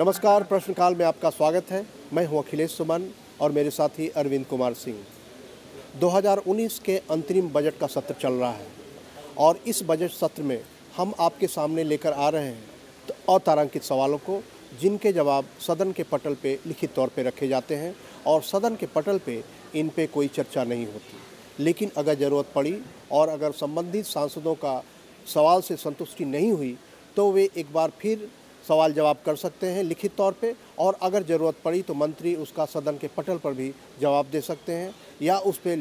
नमस्कार, प्रश्नकाल में आपका स्वागत है। मैं हूं अखिलेश सुमन और मेरे साथी अरविंद कुमार सिंह। 2019 के अंतरिम बजट का सत्र चल रहा है और इस बजट सत्र में हम आपके सामने लेकर आ रहे हैं अतारांकित सवालों को, जिनके जवाब सदन के पटल पे लिखित तौर पे रखे जाते हैं और सदन के पटल पे इन पे कोई चर्चा नहीं होती। लेकिन अगर ज़रूरत पड़ी और अगर संबंधित सांसदों का सवाल से संतुष्टि नहीं हुई तो वे एक बार फिर सवाल जवाब कर सकते हैं लिखित तौर पे, और अगर ज़रूरत पड़ी तो मंत्री उसका सदन के पटल पर भी जवाब दे सकते हैं या उस पर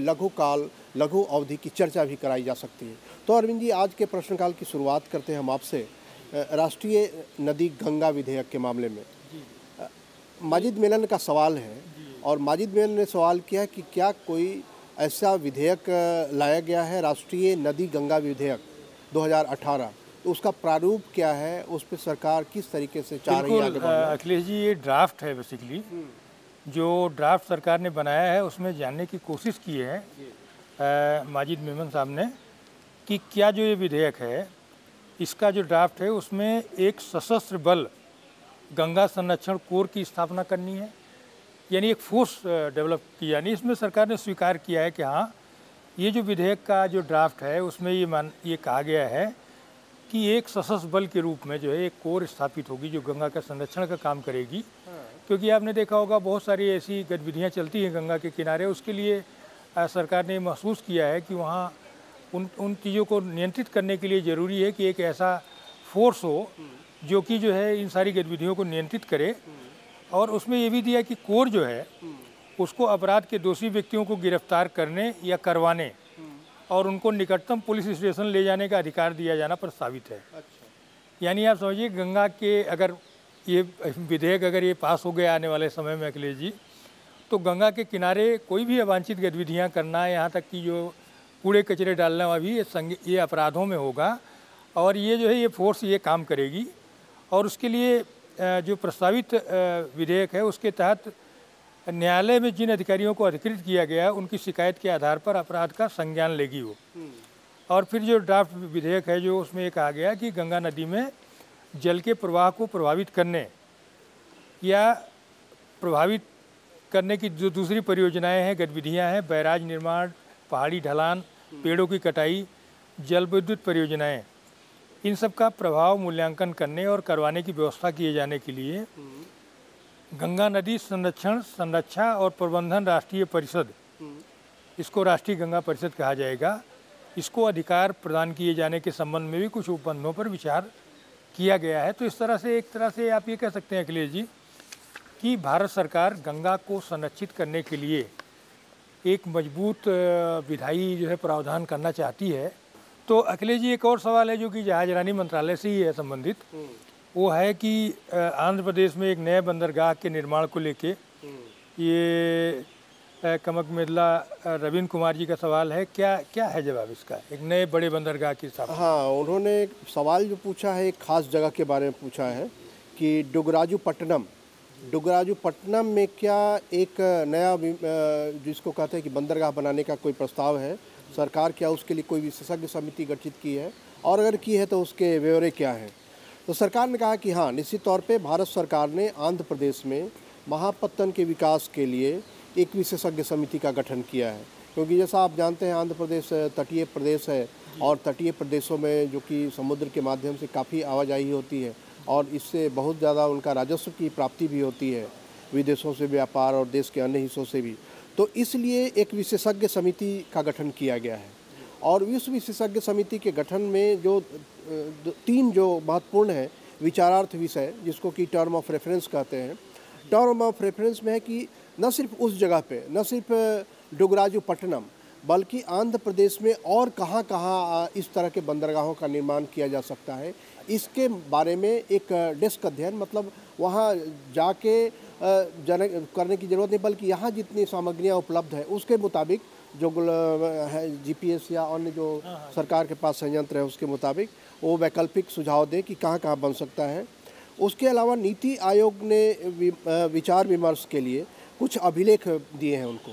लघु अवधि की चर्चा भी कराई जा सकती है। तो अरविंद जी, आज के प्रश्नकाल की शुरुआत करते हैं हम आपसे राष्ट्रीय नदी गंगा विधेयक के मामले में। माजिद मेनन का सवाल है और माजिद मेनन ने सवाल किया कि क्या कोई ऐसा विधेयक लाया गया है, राष्ट्रीय नदी गंगा विधेयक 2018, उसका प्रारूप क्या है, उस पर सरकार किस तरीके से चाह रही है आगे बढ़ना? अखिलेश जी, ये ड्राफ्ट है बेसिकली। जो ड्राफ्ट सरकार ने बनाया है उसमें जानने की कोशिश की है माजिद मेमन साहब ने कि क्या जो ये विधेयक है, इसका जो ड्राफ्ट है उसमें एक सशस्त्र बल गंगा संरक्षण कोर की स्थापना करनी है, यानी एक फोर्स डेवलप की। यानी इसमें सरकार ने स्वीकार किया है कि हाँ, ये जो विधेयक का जो ड्राफ्ट है उसमें ये कहा गया है कि एक सशस्त्र बल के रूप में जो है एक कोर स्थापित होगी जो गंगा का संरक्षण का काम करेगी। क्योंकि आपने देखा होगा बहुत सारी ऐसी गतिविधियां चलती हैं गंगा के किनारे, उसके लिए सरकार ने महसूस किया है कि वहाँ उन चीज़ों को नियंत्रित करने के लिए ज़रूरी है कि एक ऐसा फोर्स हो जो कि जो है इन सारी गतिविधियों को नियंत्रित करे। और उसमें ये भी दिया कि कोर जो है उसको अपराध के दोषी व्यक्तियों को गिरफ्तार करने या करवाने और उनको निकटतम पुलिस स्टेशन ले जाने का अधिकार दिया जाना प्रस्तावित है। यानी आप समझिए, गंगा के अगर ये विधेयक अगर ये पास हो गया आने वाले समय में अखिलेश जी, तो गंगा के किनारे कोई भी अवांछित गतिविधियां करना, यहाँ तक कि जो कूड़े कचरे डालना भी ये अपराधों में होगा और ये जो है ये फोर्स ये काम करेगी। और उसके लिए जो प्रस्तावित विधेयक है उसके तहत न्यायालय में जिन अधिकारियों को अधिकृत किया गया उनकी शिकायत के आधार पर अपराध का संज्ञान लेगी वो। और फिर जो ड्राफ्ट विधेयक है जो उसमें ये कहा गया कि गंगा नदी में जल के प्रवाह को प्रभावित करने या प्रभावित करने की जो दूसरी परियोजनाएं हैं, गतिविधियां हैं, बैराज निर्माण, पहाड़ी ढलान, पेड़ों की कटाई, जल विद्युत परियोजनाएं, इन सब का प्रभाव मूल्यांकन करने और करवाने की व्यवस्था किए जाने के लिए गंगा नदी संरक्षण, संरक्षा और प्रबंधन राष्ट्रीय परिषद, इसको राष्ट्रीय गंगा परिषद कहा जाएगा, इसको अधिकार प्रदान किए जाने के संबंध में भी कुछ उपबंधों पर विचार किया गया है। तो इस तरह से एक तरह से आप ये कह सकते हैं अखिलेश जी कि भारत सरकार गंगा को संरक्षित करने के लिए एक मजबूत विधायी जो है प्रावधान करना चाहती है। तो अखिलेश जी, एक और सवाल है जो कि जहाजरानी मंत्रालय से ही है संबंधित, वो है कि आंध्र प्रदेश में एक नए बंदरगाह के निर्माण को लेके ये कमक मेदला रविंद्र कुमार जी का सवाल है। क्या है जवाब इसका, एक नए बड़े बंदरगाह की स्थापना? हाँ, उन्होंने एक सवाल जो पूछा है एक खास जगह के बारे में पूछा है कि डुगराजूपट्टनम में क्या एक नया जिसको कहते हैं कि बंदरगाह बनाने का कोई प्रस्ताव है सरकार, क्या उसके लिए कोई विशेषज्ञ समिति गठित की है, और अगर की है तो उसके ब्यौरे क्या हैं? तो सरकार ने कहा कि हाँ, निश्चित तौर पे भारत सरकार ने आंध्र प्रदेश में महापत्तन के विकास के लिए एक विशेषज्ञ समिति का गठन किया है। क्योंकि जैसा आप जानते हैं आंध्र प्रदेश तटीय प्रदेश है और तटीय प्रदेशों में जो कि समुद्र के माध्यम से काफ़ी आवाजाही होती है और इससे बहुत ज़्यादा उनका राजस्व की प्राप्ति भी होती है, विदेशों से व्यापार और देश के अन्य हिस्सों से भी। तो इसलिए एक विशेषज्ञ समिति का गठन किया गया है और इस विशेषज्ञ समिति के गठन में जो 3 जो महत्वपूर्ण है विचारार्थ विषय, जिसको कि टर्म ऑफ रेफरेंस कहते हैं। टर्म ऑफ रेफरेंस में है कि न सिर्फ उस जगह पे, न सिर्फ डुगराजूपट्टनम, बल्कि आंध्र प्रदेश में और कहाँ कहाँ इस तरह के बंदरगाहों का निर्माण किया जा सकता है, इसके बारे में एक डेस्क अध्ययन, मतलब वहाँ जाके करने की ज़रूरत नहीं, बल्कि यहाँ जितनी सामग्रियाँ उपलब्ध है उसके मुताबिक जो है GPS या अन्य जो सरकार के पास संयंत्र है उसके मुताबिक वो वैकल्पिक सुझाव दे कि कहाँ कहाँ बन सकता है। उसके अलावा नीति आयोग ने विचार विमर्श के लिए कुछ अभिलेख दिए हैं उनको,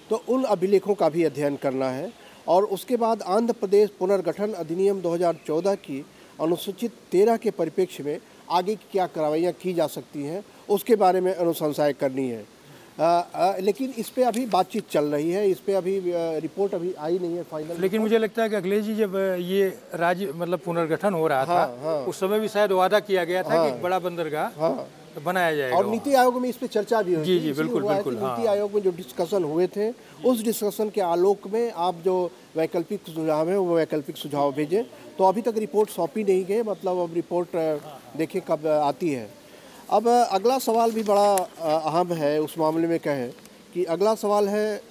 तो उन अभिलेखों का भी अध्ययन करना है। और उसके बाद आंध्र प्रदेश पुनर्गठन अधिनियम 2014 की अनुसूचित 13 के परिप्रेक्ष्य में आगे की क्या कार्रवाइयाँ की जा सकती हैं उसके बारे में अनुशंसाएं करनी है। लेकिन इस पे अभी बातचीत चल रही है, इस पे अभी रिपोर्ट अभी आई नहीं है फाइनल। लेकिन मुझे लगता है कि अखिलेश जी, जब ये राज्य मतलब पुनर्गठन हो रहा था, उस समय भी शायद वादा किया गया था कि एक बड़ा बंदरगाह बनाया जाएगा। और नीति आयोग में इस पे चर्चा भी हुई। जी बिल्कुल बिल्कुल। नीति आयोग में जो डिस्कशन हुए थे, उस डिस्कशन के आलोक में आप जो वैकल्पिक सुझाव है वो वैकल्पिक सुझाव भेजें। तो अभी तक रिपोर्ट सौंपी नहीं गई, मतलब अब रिपोर्ट देखें कब आती है। अब अगला सवाल भी बड़ा अहम है उस मामले में, कहें कि अगला सवाल है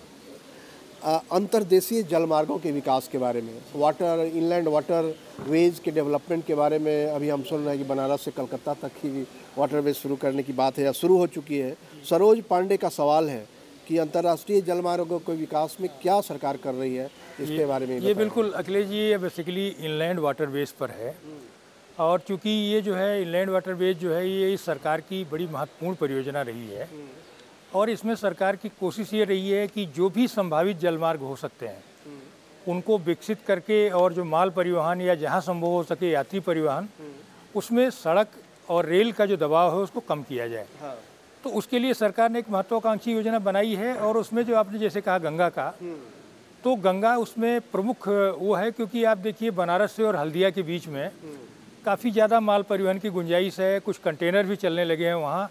अंतर्देशीय जलमार्गों के विकास के बारे में, वाटर इनलैंड वाटर वेज के डेवलपमेंट के बारे में। अभी हम सुन रहे हैं कि बनारस से कलकत्ता तक ही वाटरवेज शुरू करने की बात है या शुरू हो चुकी है। सरोज पांडे का सवाल है कि अंतर्राष्ट्रीय जलमार्गों के विकास में क्या सरकार कर रही है, इसके बारे में ये बिल्कुल अखिलेश जी, ये बेसिकली इनलैंड वाटरवेज पर है। और चूंकि ये जो है इनलैंड वाटरवेज जो है, ये इस सरकार की बड़ी महत्वपूर्ण परियोजना रही है। और इसमें सरकार की कोशिश ये रही है कि जो भी संभावित जलमार्ग हो सकते हैं उनको विकसित करके, और जो माल परिवहन या जहाँ संभव हो सके यात्री परिवहन, उसमें सड़क और रेल का जो दबाव है उसको कम किया जाए। तो उसके लिए सरकार ने एक महत्वाकांक्षी योजना बनाई है। और उसमें जो आपने जैसे कहा गंगा का, तो गंगा उसमें प्रमुख वो है, क्योंकि आप देखिए बनारस से और हल्दिया के बीच में काफ़ी ज़्यादा माल परिवहन की गुंजाइश है। कुछ कंटेनर भी चलने लगे हैं वहाँ,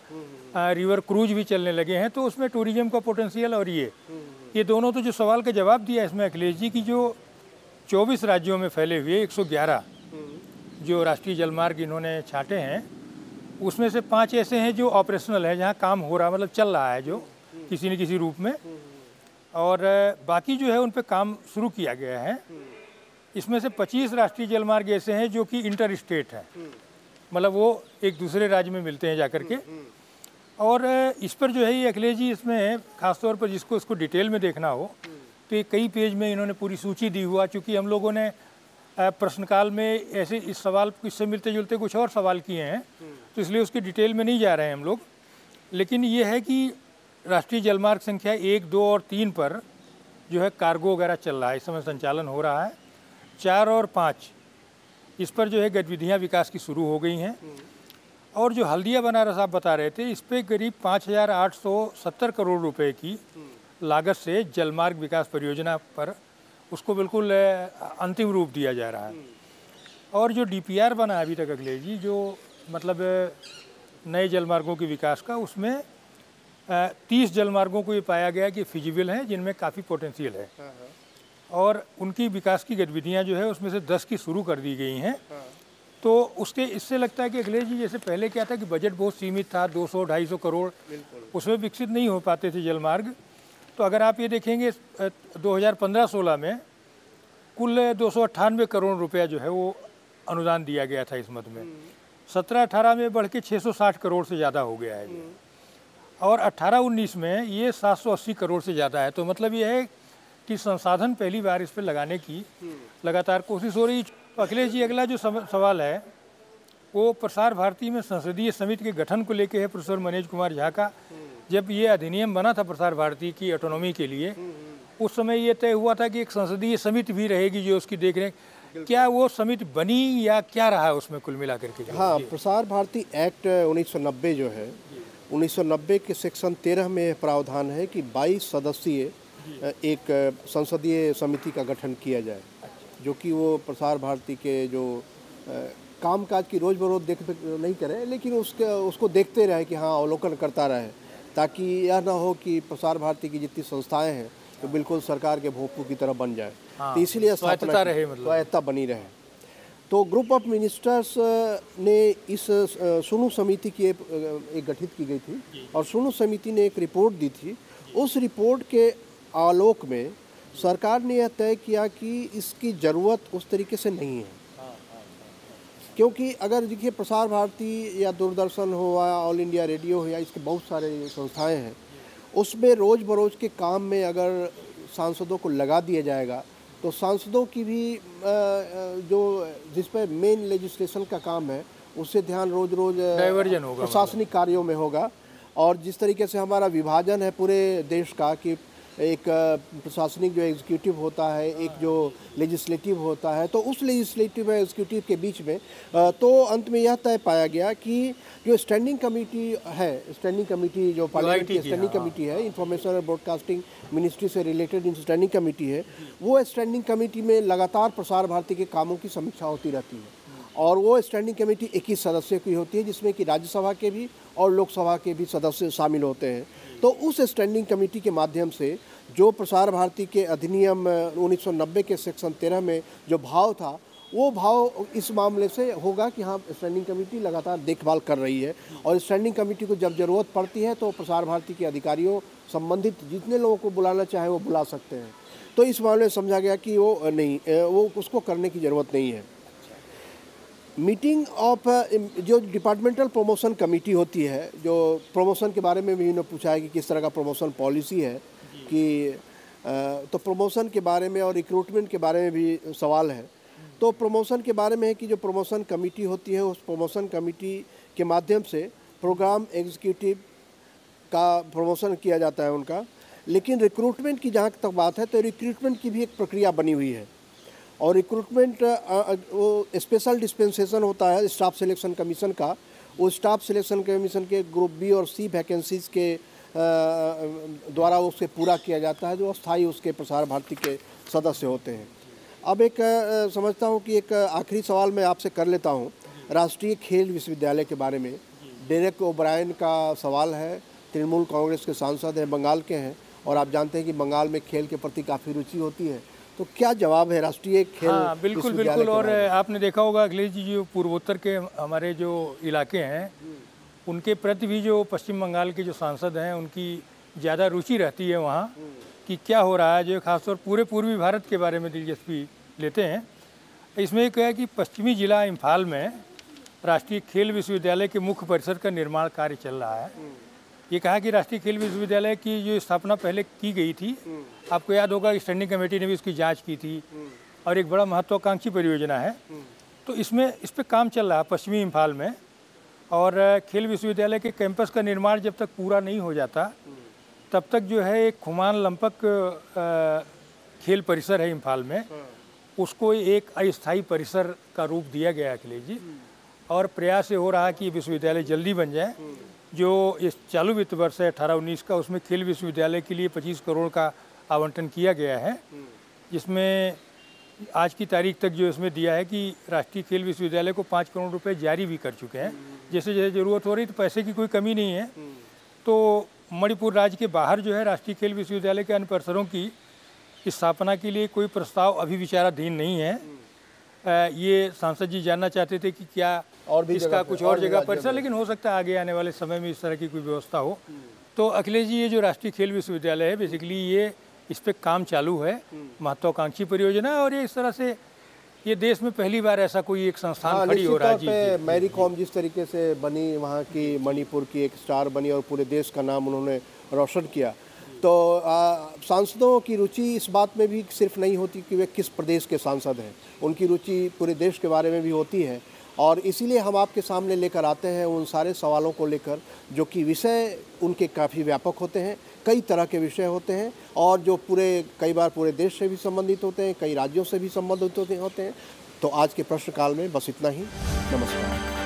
रिवर क्रूज भी चलने लगे हैं। तो उसमें टूरिज्म का पोटेंशियल, और ये दोनों तो जो सवाल का जवाब दिया इसमें अखिलेश जी की, जो 24 राज्यों में फैले हुए 111 जो राष्ट्रीय जलमार्ग इन्होंने छांटे हैं, उसमें से 5 ऐसे हैं जो ऑपरेशनल है, जहाँ काम हो रहा, मतलब चल रहा है जो किसी न किसी रूप में, और बाकी जो है उन पर काम शुरू किया गया है। इसमें से 25 राष्ट्रीय जलमार्ग ऐसे हैं जो कि इंटर स्टेट हैं, मतलब वो एक दूसरे राज्य में मिलते हैं जाकर के। और इस पर जो है ये अखिलेश जी, इसमें खासतौर पर जिसको इसको डिटेल में देखना हो तो ये कई पेज में इन्होंने पूरी सूची दी हुआ। चूँकि हम लोगों ने प्रश्नकाल में ऐसे इस सवाल इससे मिलते जुलते कुछ और सवाल किए हैं, तो इसलिए उसकी डिटेल में नहीं जा रहे हैं हम लोग। लेकिन ये है कि राष्ट्रीय जलमार्ग संख्या 1, 2 और 3 पर जो है कार्गो वगैरह चल रहा है, इस समय संचालन हो रहा है। 4 और 5 इस पर जो है गतिविधियाँ विकास की शुरू हो गई हैं। और जो हल्दिया बनारस आप बता रहे थे, इस पर करीब 5,870 करोड़ रुपए की लागत से जलमार्ग विकास परियोजना पर उसको बिल्कुल अंतिम रूप दिया जा रहा है। और जो DPR बना अभी तक अखिलेश जी, जो मतलब नए जलमार्गों के विकास का, उसमें 30 जलमार्गों को ये पाया गया कि फिजिबल हैं, जिनमें काफ़ी पोटेंशियल है। और उनकी विकास की गतिविधियाँ जो है उसमें से 10 की शुरू कर दी गई हैं। तो उसके इससे लगता है कि अखिलेश जी, जैसे पहले क्या था कि बजट बहुत सीमित था, 200-250 करोड़, उसमें विकसित नहीं हो पाते थे जलमार्ग। तो अगर आप ये देखेंगे 2015-16 में कुल 298 करोड़ रुपया जो है वो अनुदान दिया गया था इस मद में। 17-18 में बढ़ के 660 करोड़ से ज़्यादा हो गया है। और 18-19 में ये 780 करोड़ से ज़्यादा है। तो मतलब ये है कि संसाधन पहली बार इस पर लगाने की लगातार कोशिश हो रही। तो अखिलेश जी, अगला जो सवाल है वो प्रसार भारती में संसदीय समिति के गठन को लेके है, प्रोफेसर मनोज कुमार झा का। जब ये अधिनियम बना था प्रसार भारती की ऑटोनॉमी के लिए, उस समय ये तय हुआ था कि एक संसदीय समिति भी रहेगी जो उसकी देखरेख। क्या वो समिति बनी या क्या रहा उसमें कुल मिलाकर के? हाँ, प्रसार भारती एक्ट 1990 जो है, 1990 के सेक्शन 13 में प्रावधान है कि 22 सदस्यीय एक संसदीय समिति का गठन किया जाए, जो कि वो प्रसार भारती के जो कामकाज की रोज़ बरोज़ देख नहीं करे, लेकिन उसको देखते रहे कि हाँ अवलोकन करता रहे, ताकि यह ना हो कि प्रसार भारती की जितनी संस्थाएं हैं तो बिल्कुल सरकार के भोंपू की तरह बन जाए। तो इसीलिए स्वायत्तता बनी रहे। तो ग्रुप ऑफ मिनिस्टर्स ने इस सुनू समिति की एक गठित की गई थी, और सुनू समिति ने एक रिपोर्ट दी थी। उस रिपोर्ट के आलोक में सरकार ने यह तय किया कि इसकी ज़रूरत उस तरीके से नहीं है, क्योंकि अगर देखिए प्रसार भारती या दूरदर्शन हो या ऑल इंडिया रेडियो हो या इसके बहुत सारे संस्थाएं हैं, उसमें रोज़ बरोज़ के काम में अगर सांसदों को लगा दिया जाएगा तो सांसदों की भी जो जिस पर मेन लेजिस्लेशन का काम है उससे ध्यान रोज़ डाइवर्जन होगा, प्रशासनिक कार्यों में होगा। और जिस तरीके से हमारा विभाजन है पूरे देश का कि एक प्रशासनिक जो एग्जीक्यूटिव होता है, एक जो लेजिस्लेटिव होता है, तो उस लेजिस्लेटिव और एग्जीक्यूटिव के बीच में तो अंत में यह तय पाया गया कि जो स्टैंडिंग कमेटी है, स्टैंडिंग कमेटी जो पार्लियामेंट की स्टैंडिंग कमेटी है, इंफॉर्मेशन और ब्रॉडकास्टिंग मिनिस्ट्री से रिलेटेड स्टैंडिंग कमेटी है, वो स्टैंडिंग कमेटी में लगातार प्रसार भारती के कामों की समीक्षा होती रहती है। और वो स्टैंडिंग कमेटी 21 सदस्यों की होती है, जिसमें कि राज्यसभा के भी और लोकसभा के भी सदस्य शामिल होते हैं। तो उस स्टैंडिंग कमेटी के माध्यम से जो प्रसार भारती के अधिनियम 1990 के सेक्शन 13 में जो भाव था, वो भाव इस मामले से होगा कि हाँ, स्टैंडिंग कमेटी लगातार देखभाल कर रही है और स्टैंडिंग कमेटी को जब ज़रूरत पड़ती है तो प्रसार भारती के अधिकारियों, संबंधित जितने लोगों को बुलाना चाहे वो बुला सकते हैं। तो इस मामले में समझा गया कि वो उसको करने की ज़रूरत नहीं है। मीटिंग ऑफ जो डिपार्टमेंटल प्रमोशन कमेटी होती है, जो प्रमोशन के बारे में भी इन्होंने पूछा है कि किस तरह का प्रमोशन पॉलिसी है, कि तो प्रमोशन के बारे में और रिक्रूटमेंट के बारे में भी सवाल है। तो प्रमोशन के बारे में है कि जो प्रमोशन कमेटी होती है, उस प्रमोशन कमेटी के माध्यम से प्रोग्राम एग्जीक्यूटिव का प्रमोशन किया जाता है उनका। लेकिन रिक्रूटमेंट की जहाँ तक बात है, तो रिक्रूटमेंट की भी एक प्रक्रिया बनी हुई है और रिक्रूटमेंट वो स्पेशल डिस्पेंसेशन होता है स्टाफ सिलेक्शन कमीशन का। वो स्टाफ सिलेक्शन कमीशन के ग्रुप बी और सी वैकेंसीज़ के द्वारा उसे पूरा किया जाता है, जो अस्थायी उसके प्रसार भारती के सदस्य होते हैं। अब एक समझता हूँ कि एक आखिरी सवाल मैं आपसे कर लेता हूँ राष्ट्रीय खेल विश्वविद्यालय के बारे में। डेरेक ओब्रायन का सवाल है, तृणमूल कांग्रेस के सांसद हैं, बंगाल के हैं, और आप जानते हैं कि बंगाल में खेल के प्रति काफ़ी रुचि होती है। तो क्या जवाब है राष्ट्रीय खेल? हाँ, बिल्कुल। और आपने देखा होगा अखिलेश जी, जो पूर्वोत्तर के हमारे जो इलाके हैं, उनके प्रति भी जो पश्चिम बंगाल के जो सांसद हैं, उनकी ज़्यादा रुचि रहती है वहाँ कि क्या हो रहा है, जो खासतौर पूरे पूर्वी भारत के बारे में दिलचस्पी लेते हैं। इसमें एक है कि पश्चिमी जिला इम्फाल में राष्ट्रीय खेल विश्वविद्यालय के मुख्य परिसर का निर्माण कार्य चल रहा है। ये कहा कि राष्ट्रीय खेल विश्वविद्यालय की जो स्थापना पहले की गई थी, आपको याद होगा स्टैंडिंग कमेटी ने भी उसकी जांच की थी और एक बड़ा महत्वाकांक्षी परियोजना है। तो इस पे काम चल रहा है पश्चिमी इम्फाल में। और खेल विश्वविद्यालय के कैंपस का निर्माण जब तक पूरा नहीं हो जाता, तब तक जो है एक खुमान लंपक खेल परिसर है इम्फाल में, उसको एक अस्थायी परिसर का रूप दिया गया अखिलेश जी। और प्रयास ये हो रहा है कि विश्वविद्यालय जल्दी बन जाए। जो इस चालू वित्त वर्ष है 18-19 का, उसमें खेल विश्वविद्यालय के लिए 25 करोड़ का आवंटन किया गया है, जिसमें आज की तारीख तक जो इसमें दिया है कि राष्ट्रीय खेल विश्वविद्यालय को 5 करोड़ रुपए जारी भी कर चुके हैं। जैसे जैसे ज़रूरत हो रही, तो पैसे की कोई कमी नहीं है। तो मणिपुर राज्य के बाहर जो है राष्ट्रीय खेल विश्वविद्यालय के अन्य परिसरों की स्थापना के लिए कोई प्रस्ताव अभी विचाराधीन नहीं है। ये सांसद जी जानना चाहते थे कि क्या और भी इसका कुछ और जगह परिसर, लेकिन हो सकता है आगे आने वाले समय में इस तरह की कोई व्यवस्था हो। तो अखिलेश जी, ये जो राष्ट्रीय खेल विश्वविद्यालय है, बेसिकली ये इस पर काम चालू है, महत्वाकांक्षी परियोजना है। और ये इस तरह से ये देश में पहली बार ऐसा कोई एक संस्थान खड़ी हो रहा है। मैरी कॉम जिस तरीके से बनी, वहाँ की मणिपुर की एक स्टार बनी और पूरे देश का नाम उन्होंने रोशन किया। तो सांसदों की रुचि इस बात में भी सिर्फ नहीं होती कि वे किस प्रदेश के सांसद हैं, उनकी रुचि पूरे देश के बारे में भी होती है। और इसीलिए हम आपके सामने लेकर आते हैं उन सारे सवालों को लेकर, जो कि विषय उनके काफ़ी व्यापक होते हैं, कई तरह के विषय होते हैं, और जो कई बार पूरे देश से भी संबंधित होते हैं, कई राज्यों से भी संबंधित होते हैं। तो आज के प्रश्नकाल में बस इतना ही। नमस्कार।